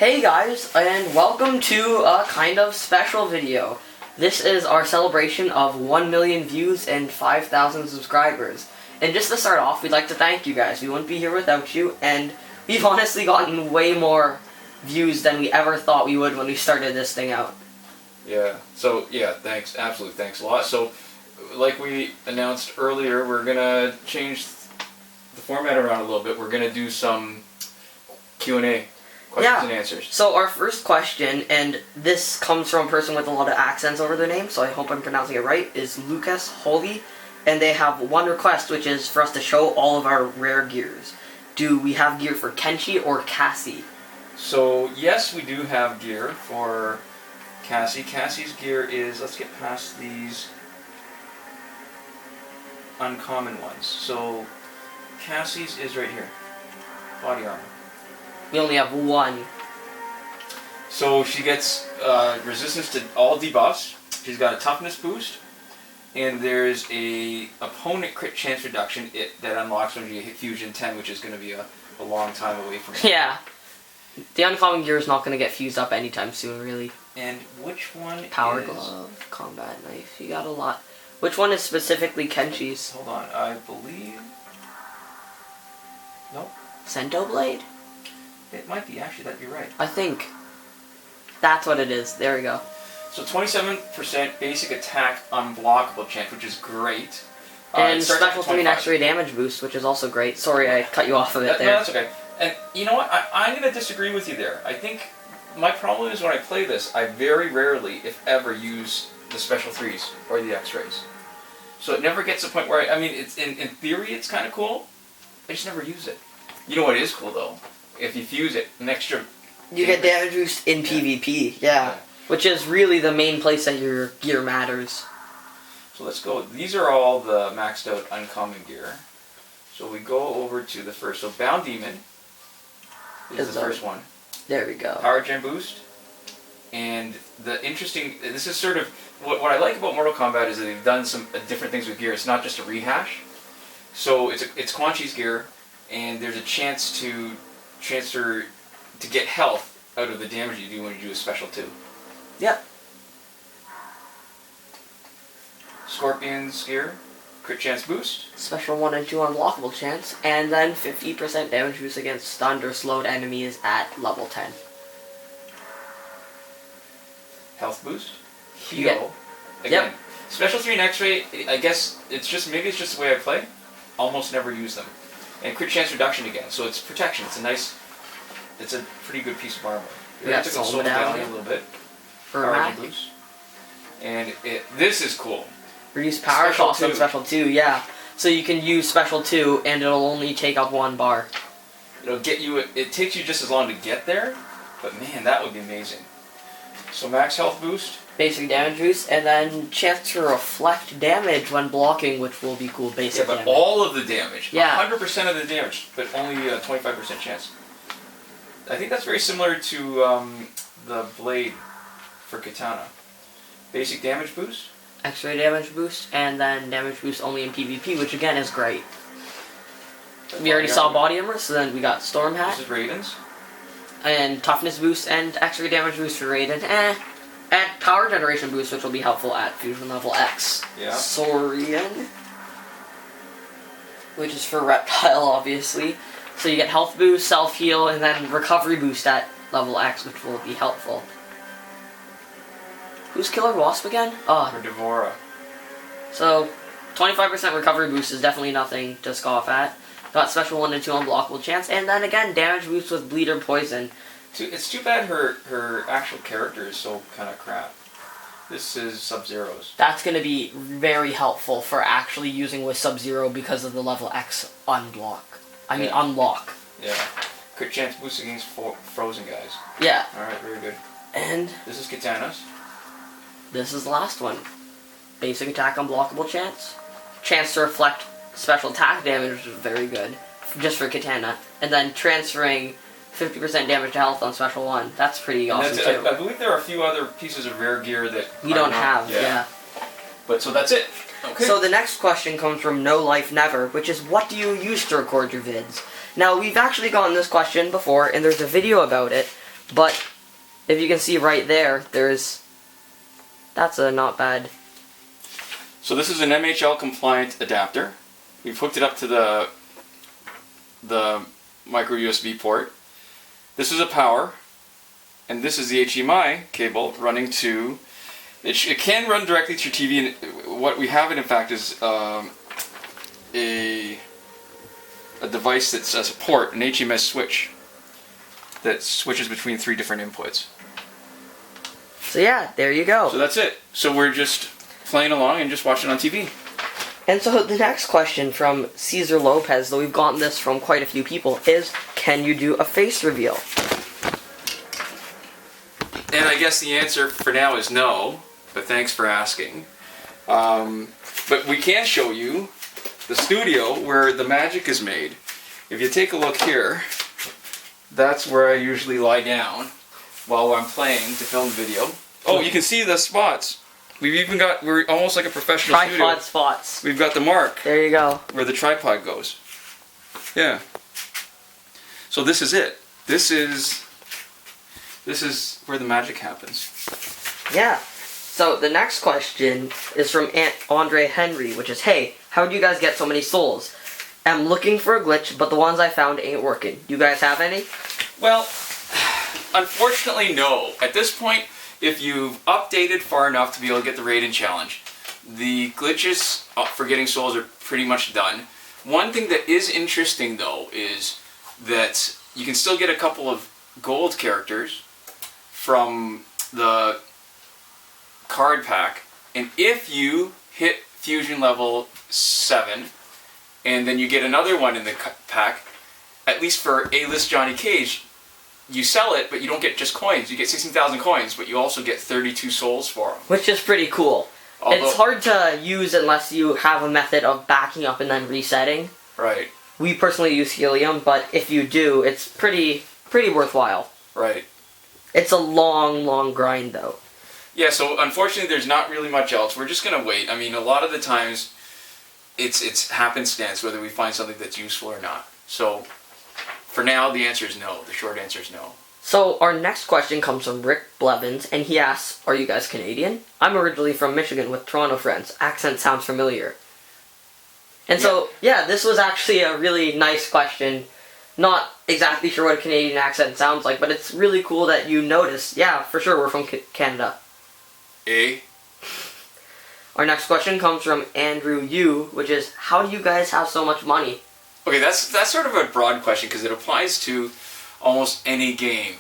Hey guys, and welcome to a kind of special video. This is our celebration of 1 million views and 5,000 subscribers. And just to start off, we'd like to thank you guys. We wouldn't be here without you, and we've honestly gotten way more views than we ever thought we would when we started this thing out. Yeah, so thanks, absolutely thanks a lot. So, like we announced earlier, we're gonna change the format around a little bit. We're gonna do some Q&A. Questions and answers. So our first question, and this comes from a person with a lot of accents over their name, so I hope I'm pronouncing it right, is Lucas Holy, and they have one request, which is for us to show all of our rare gears. Do we have gear for Kenshi or Cassie? So yes, we do have gear for Cassie. Cassie's gear is, let's get past these uncommon ones. So Cassie's is right here, body armor. We only have one. So she gets resistance to all debuffs. She's got a toughness boost, and there's a opponent crit chance reduction that unlocks when you hit Fusion 10, which is going to be a long time away from it. Yeah. The uncommon gear is not going to get fused up anytime soon, really. And which one Power is... glove, combat knife, you got a lot. Which one is specifically Kenshi's? Hold on, I believe... Nope. Sento Blade? It might be, actually, that'd be right. I think that's what it is. There we go. So 27% basic attack unblockable chance, which is great. And special 3 and X-ray damage boost, which is also great. Sorry I cut you off of it there. No, that's okay. And you know what? I'm going to disagree with you there. I think my problem is when I play this, I very rarely, if ever, use the special 3s or the X-rays. So it never gets to the point where, I mean, it's in theory it's kind of cool. I just never use it. You know what is cool, though? If you fuse it, an extra... You get damage boost in PvP, yeah. Which is really the main place that your gear matters. So let's go. These are all the maxed out uncommon gear. So we go over to the first. So Bound Demon is the first one. There we go. Power Gen boost. And the interesting... This is sort of... What I like about Mortal Kombat is that they've done some different things with gear. It's not just a rehash. So it's Quan Chi's gear, and there's a chance to transfer to get health out of the damage you do when you do a special 2. Yep. Scorpion's gear, crit chance boost. Special 1 and 2 unblockable chance, and then 50% damage boost against stunned or slowed enemies at level 10. Health boost. You get, Again. yep. Special 3 and X-ray, I guess maybe it's just the way I play. Almost never use them. And crit chance reduction again, so it's protection. It's a pretty good piece of armor. We got Soul Medallion a little bit. Power boost. And this is cool. Reduce power cost on special 2, yeah. So you can use special 2 and it'll only take up 1 bar. It'll get you, it takes you just as long to get there, but man, that would be amazing. So max health boost. Basic damage boost, and then chance to reflect damage when blocking, which will be cool. Basic but damage. All of the damage. Yeah. 100% of the damage, but only a 25% chance. I think that's very similar to the blade for Katana. Basic damage boost. X-ray damage boost, and then damage boost only in PvP, which again is great. We already saw body armor, so then we got Storm Hat. This is Raiden's. And toughness boost and X-ray damage boost for Raiden. And power generation boost, which will be helpful at Fusion level X. Yeah. Saurian, which is for Reptile, obviously. So you get health boost, self-heal, and then recovery boost at level X, which will be helpful. Who's Killer Wasp again? Or Devora. So, 25% recovery boost is definitely nothing to scoff at. Got special 1 and 2 unblockable chance, and then again, damage boost with bleed or poison. It's too bad her actual character is so kind of crap. This is Sub-Zero's. That's going to be very helpful for actually using with Sub-Zero because of the level X unlock. Unlock. Yeah. Crit chance boost against frozen guys. Yeah. Alright, very good. And this is Katana's. This is the last one. Basic attack unblockable chance. Chance to reflect special attack damage, which is very good. Just for Katana. And then transferring 50% damage to health on special 1. That's pretty awesome too. I believe there are a few other pieces of rare gear that we don't have, yeah. But so that's it. Okay. So the next question comes from No Life Never, which is, what do you use to record your vids? Now, we've actually gotten this question before, and there's a video about it, But if you can see right there, that's a not bad. So this is an MHL compliant adapter. We've hooked it up to the micro USB port. This is a power, and this is the HDMI cable running to. It can run directly through TV, and what we have it in fact is a device that's a port, an HMS switch that switches between 3 different inputs. So yeah, there you go. So that's it. So we're just playing along and just watching on TV. And so the next question from Cesar Lopez, though we've gotten this from quite a few people, is can you do a face reveal? And I guess the answer for now is no, but thanks for asking. But we can show you the studio where the magic is made. If you take a look here, that's where I usually lie down while I'm playing to film the video. Oh, you can see the spots. We're almost like a professional studio. Tripod spots. We've got the mark There you go. where the tripod goes. Yeah. So this is it. This is where the magic happens. Yeah. So the next question is from Andre Henry, which is, hey, how do you guys get so many souls? I'm looking for a glitch, but the ones I found ain't working. You guys have any? Well, unfortunately, no. At this point, if you've updated far enough to be able to get the Raiden challenge, the glitches for getting souls are pretty much done. One thing that is interesting, though, is that you can still get a couple of gold characters from the card pack, and if you hit fusion level 7, and then you get another one in the pack, at least for A-list Johnny Cage, you sell it, but you don't get just coins. You get 16,000 coins, but you also get 32 souls for them. Which is pretty cool. Although, it's hard to use unless you have a method of backing up and then resetting. Right. We personally use helium, but if you do, it's pretty worthwhile. Right. It's a long grind, though. Yeah, so unfortunately there's not really much else. We're just going to wait. I mean, a lot of the times it's happenstance whether we find something that's useful or not. So for now, the answer is no. The short answer is no. So our next question comes from Rick Blevins, and he asks, are you guys Canadian? I'm originally from Michigan with Toronto friends. Accent sounds familiar. And so, yeah, this was actually a really nice question. Not exactly sure what a Canadian accent sounds like, but it's really cool that you noticed. Yeah, for sure, we're from Canada. Our next question comes from Andrew Yu, which is, how do you guys have so much money? Okay, that's sort of a broad question because it applies to almost any game.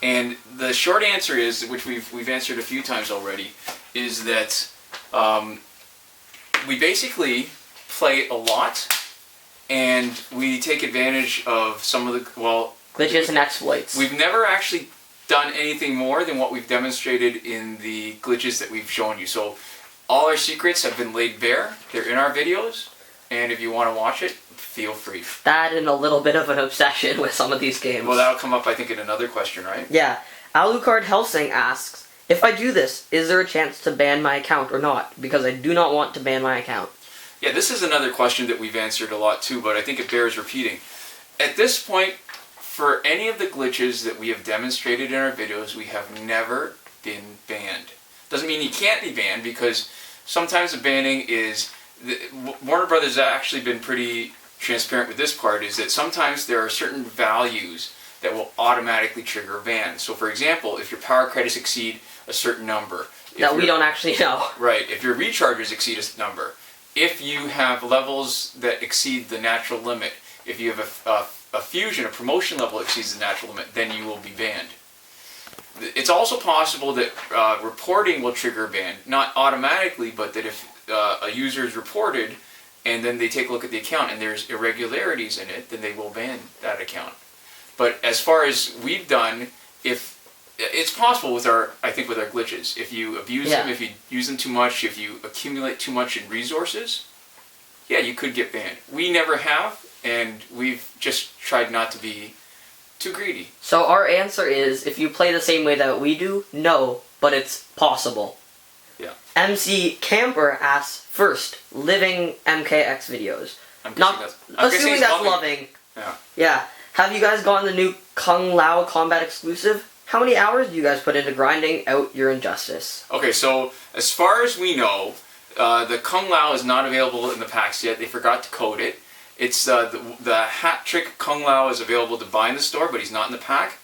And the short answer is, which we've answered a few times already, is that we basically play a lot, and we take advantage of some of the, Glitches and exploits. We've never actually done anything more than what we've demonstrated in the glitches that we've shown you. So all our secrets have been laid bare. They're in our videos, and if you want to watch it, feel free. That and a little bit of an obsession with some of these games. Well, that'll come up, I think, in another question, right? Yeah. Alucard Helsing asks, if I do this, is there a chance to ban my account or not? Because I do not want to ban my account. Yeah, this is another question that we've answered a lot too, but I think it bears repeating. At this point, for any of the glitches that we have demonstrated in our videos, we have never been banned. Doesn't mean you can't be banned, because sometimes the banning is... Warner Brothers has actually been pretty transparent with this part, is that sometimes there are certain values that will automatically trigger a ban. So for example, if your power credits exceed a certain number... That we don't actually know. Right, if your recharges exceed a number, if you have levels that exceed the natural limit, if you have a fusion, a promotion level exceeds the natural limit, then you will be banned. It's also possible that reporting will trigger a ban, not automatically, but that if a user is reported and then they take a look at the account and there's irregularities in it, then they will ban that account. But as far as we've done, if it's possible with our glitches, if you abuse them, if you use them too much, if you accumulate too much in resources, yeah, you could get banned. We never have, and we've just tried not to be too greedy. So our answer is, if you play the same way that we do, no, but it's possible. Yeah. MC Camper asks, first, living MKX videos. Assuming that's loving. Yeah. Yeah. Have you guys gotten the new Kung Lao Combat exclusive? how many hours do you guys put into grinding out your Injustice? Okay, so as far as we know, the Kung Lao is not available in the packs yet. They forgot to code it. It's the Hat Trick Kung Lao is available to buy in the store, but he's not in the pack.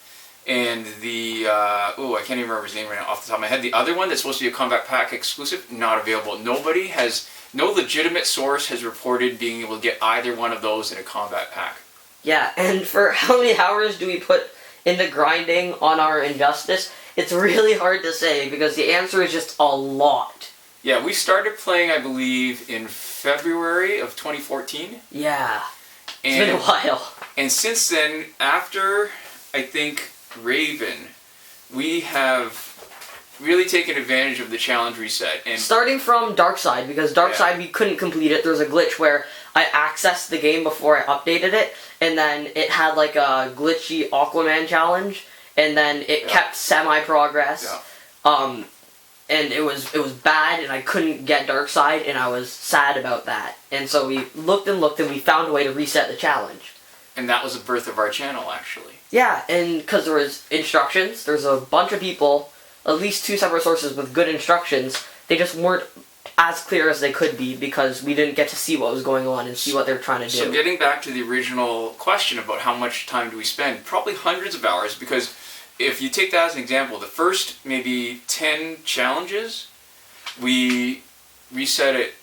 And the I can't even remember his name right now off the top of my head. The other one that's supposed to be a combat pack exclusive, not available. No legitimate source has reported being able to get either one of those in a combat pack. Yeah, and for how many hours do we put into grinding on our Injustice? It's really hard to say because the answer is just a lot. Yeah, we started playing, I believe, in February of 2014. Yeah, it's been a while. And since then, after, I think, Raven, we have really taken advantage of the challenge reset. And starting from Darkside, because Darkside we couldn't complete it. There was a glitch where I accessed the game before I updated it, and then it had like a glitchy Aquaman challenge, and then it kept semi-progress. Yeah. And it was bad, and I couldn't get Darkside, and I was sad about that. And so we looked and looked, and we found a way to reset the challenge. And that was the birth of our channel, actually. Yeah, and because there was instructions, there's a bunch of people, at least 2 separate sources with good instructions. They just weren't as clear as they could be because we didn't get to see what was going on and see what they were trying to do. So getting back to the original question about how much time do we spend, probably hundreds of hours, because if you take that as an example, the first maybe 10 challenges, we reset it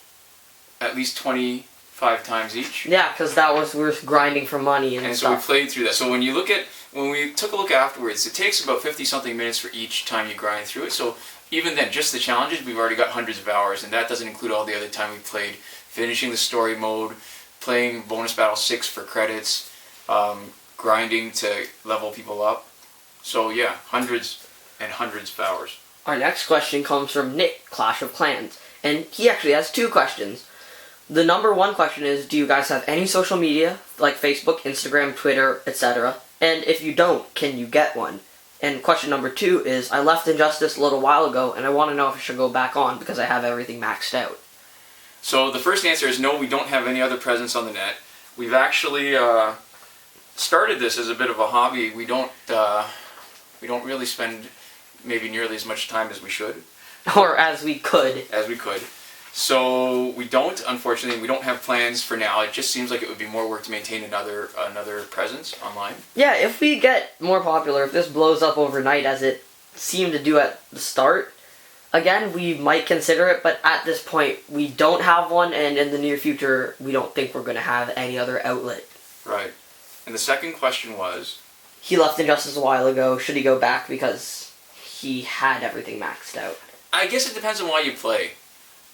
at least 25 times each. Yeah, because we were grinding for money and stuff. So we played through that. So when we took a look afterwards, it takes about 50-something minutes for each time you grind through it. So even then, just the challenges, we've already got hundreds of hours, and that doesn't include all the other time we played, finishing the story mode, playing Bonus Battle 6 for credits, grinding to level people up. So yeah, hundreds and hundreds of hours. Our next question comes from Nick, Clash of Clans, and he actually has 2 questions. The number 1 question is, do you guys have any social media, like Facebook, Instagram, Twitter, etc.? And if you don't, can you get one? And question number 2 is, I left Injustice a little while ago, and I want to know if I should go back on because I have everything maxed out. So the first answer is no, we don't have any other presence on the net. We've actually started this as a bit of a hobby. We don't really spend maybe nearly as much time as we should. Or as we could. As we could. So we don't, unfortunately, we don't have plans for now. It just seems like it would be more work to maintain another presence online. Yeah, if we get more popular, if this blows up overnight as it seemed to do at the start, again, we might consider it, but at this point, we don't have one, and in the near future, we don't think we're going to have any other outlet. Right. And the second question was? He left Injustice a while ago. Should he go back because he had everything maxed out? I guess it depends on why you play.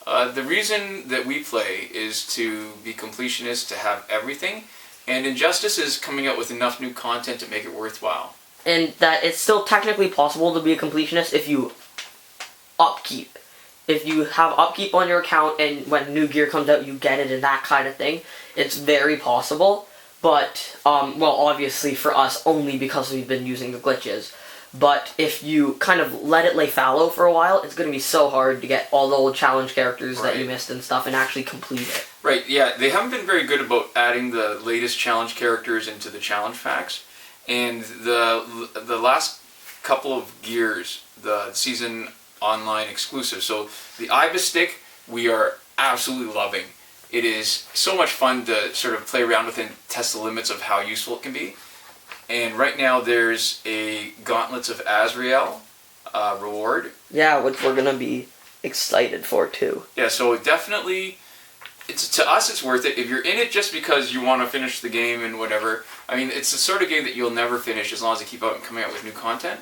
The reason that we play is to be completionists, to have everything, and Injustice is coming out with enough new content to make it worthwhile. And that it's still technically possible to be a completionist if you upkeep. If you have upkeep on your account and when new gear comes out you get it and that kind of thing, it's very possible. But, well, obviously for us only because we've been using the glitches. But if you kind of let it lay fallow for a while, it's going to be so hard to get all the old challenge characters that you missed and stuff and actually complete it. Right, yeah. They haven't been very good about adding the latest challenge characters into the challenge packs. And the last couple of gears, the season online exclusive. So the Ibis stick, we are absolutely loving. It is so much fun to sort of play around with and test the limits of how useful it can be. And right now there's a Gauntlets of Azrael reward. Yeah, which we're going to be excited for too. Yeah, so definitely, to us it's worth it. If you're in it just because you want to finish the game and whatever, I mean, it's the sort of game that you'll never finish as long as they keep coming out with new content.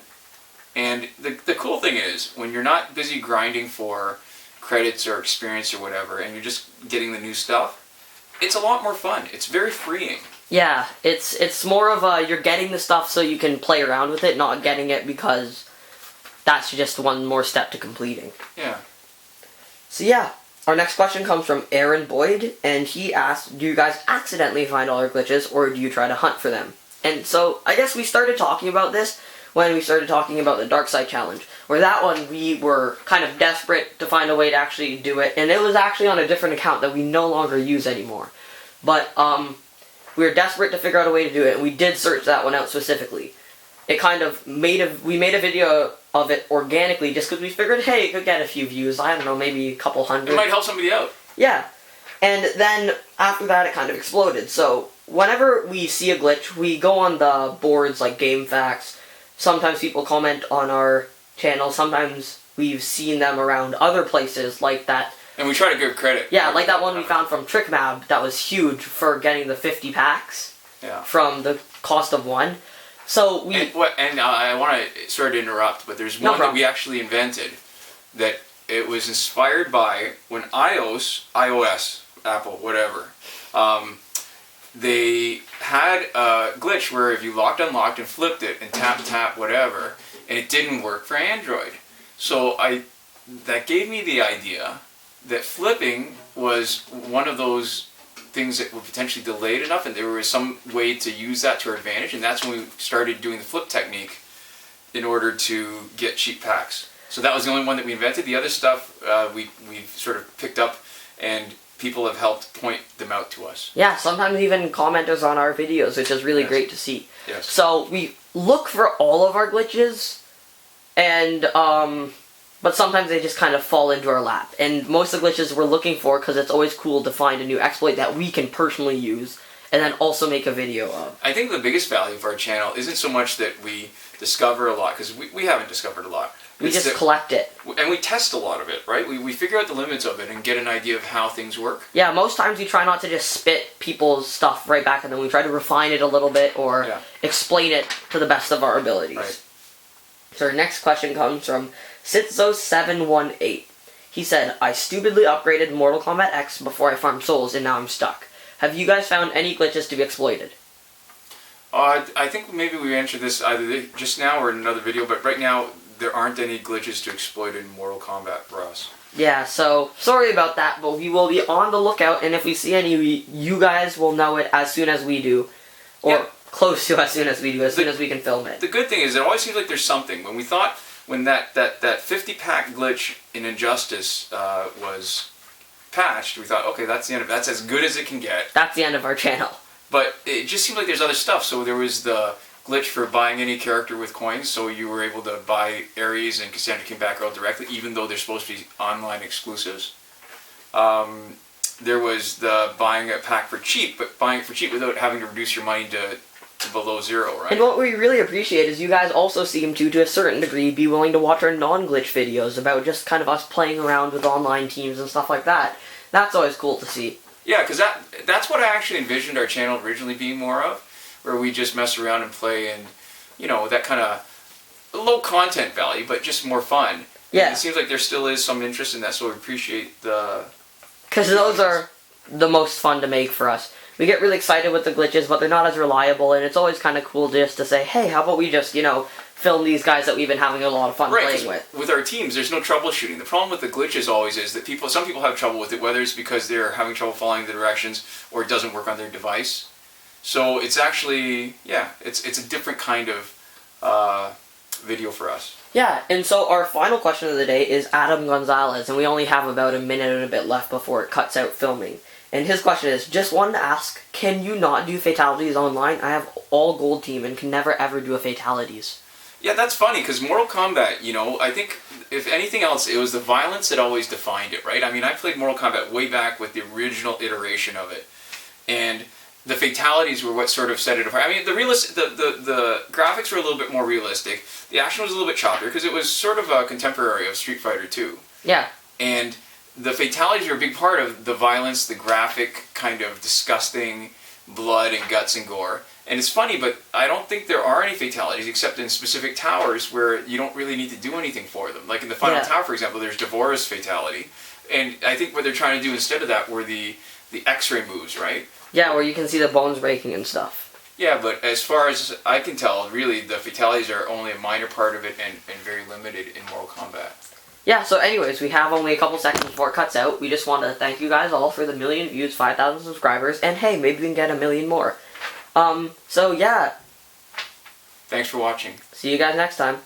And the cool thing is, when you're not busy grinding for credits or experience or whatever, and you're just getting the new stuff, it's a lot more fun. It's very freeing. Yeah, it's more of you're getting the stuff so you can play around with it, not getting it because that's just one more step to completing. Yeah. So yeah, our next question comes from Aaron Boyd, and he asked, do you guys accidentally find all our glitches, or do you try to hunt for them? And so, I guess we started talking about this when we started talking about the Darkside Challenge, where that one we were kind of desperate to find a way to actually do it, and it was actually on a different account that we no longer use anymore. But, we were desperate to figure out a way to do it, and we did search that one out specifically. it kind of we made a video of it organically just because we figured, hey, it could get a few views. I don't know, maybe a couple hundred. It might help somebody out. Yeah. And then after that, it kind of exploded. So whenever we see a glitch, we go on the boards like GameFAQs. Sometimes people comment on our channel. Sometimes we've seen them around other places like that. And we try to give credit. Yeah, like that one we found from TrickMab that was huge for getting the 50 packs from the cost of one. So we... And I want to, sorry to interrupt, but there's one that we actually invented that it was inspired by when iOS, Apple, whatever, they had a glitch where if you locked, unlocked, and flipped it, and tap, whatever, and it didn't work for Android. So that gave me the idea that flipping was one of those things that were potentially delayed enough, and there was some way to use that to our advantage, and that's when we started doing the flip technique in order to get cheap packs. So that was the only one that we invented. The other stuff we've sort of picked up, and people have helped point them out to us. Yeah, sometimes even commenters on our videos, which is really great to see. Yes. So we look for all of our glitches, and but sometimes they just kind of fall into our lap. And most of the glitches we're looking for, because it's always cool to find a new exploit that we can personally use, and then also make a video of. I think the biggest value of our channel isn't so much that we discover a lot, because we haven't discovered a lot. We just collect it. And we test a lot of it, right? We figure out the limits of it and get an idea of how things work. Yeah, most times we try not to just spit people's stuff right back at them. We try to refine it a little bit or explain it to the best of our abilities. Right. So our next question comes from Sitzo718. He said, I stupidly upgraded Mortal Kombat X before I farmed souls and now I'm stuck. Have you guys found any glitches to be exploited? I think maybe we answered this either just now or in another video, but right now there aren't any glitches to exploit in Mortal Kombat for us. Yeah, so sorry about that, but we will be on the lookout, and if we see any, you guys will know it as soon as we do. Or close to as soon as we do, as soon as we can film it. The good thing is it always seems like there's something. When that 50-pack glitch in Injustice was patched, we thought, okay, that's the end of it. That's as good as it can get. That's the end of our channel. But it just seems like there's other stuff. So there was the glitch for buying any character with coins, so you were able to buy Ares and Cassandra King Batgirl directly, even though they're supposed to be online exclusives. There was the buying a pack for cheap, but buying it for cheap without having to reduce your money to below zero, right? And what we really appreciate is you guys also seem to a certain degree, be willing to watch our non-glitch videos about just kind of us playing around with online teams and stuff like that. That's always cool to see. Yeah, because that's what I actually envisioned our channel originally being more of, where we just mess around and play and, you know, that kind of low content value, but just more fun. Yeah. And it seems like there still is some interest in that, so we appreciate the... Because those are the most fun to make for us. We get really excited with the glitches, but they're not as reliable, and it's always kind of cool just to say, hey, how about we just, you know, film these guys that we've been having a lot of fun playing with. With our teams, there's no troubleshooting. The problem with the glitches always is that some people have trouble with it, whether it's because they're having trouble following the directions or it doesn't work on their device. So it's actually, it's a different kind of video for us. Yeah, and so our final question of the day is Adam Gonzalez, and we only have about a minute and a bit left before it cuts out filming. And his question is, just wanted to ask, can you not do fatalities online? I have all gold team and can never ever do a fatalities. Yeah, that's funny, because Mortal Kombat, you know, I think, if anything else, it was the violence that always defined it, right? I mean, I played Mortal Kombat way back with the original iteration of it, and the fatalities were what sort of set it apart. I mean, the graphics were a little bit more realistic, the action was a little bit choppier, because it was sort of a contemporary of Street Fighter 2. Yeah. And the fatalities were a big part of the violence, the graphic kind of disgusting blood and guts and gore. And it's funny, but I don't think there are any fatalities except in specific towers where you don't really need to do anything for them. Like in the final tower, for example, there's Devora's fatality. And I think what they're trying to do instead of that were the X-ray moves, right? Yeah, where you can see the bones breaking and stuff. Yeah, but as far as I can tell, really, the fatalities are only a minor part of it and very limited in Mortal Kombat. Yeah, so anyways, we have only a couple seconds before it cuts out. We just want to thank you guys all for the 1 million views, 5,000 subscribers, and hey, maybe we can get 1 million more. So yeah. Thanks for watching. See you guys next time.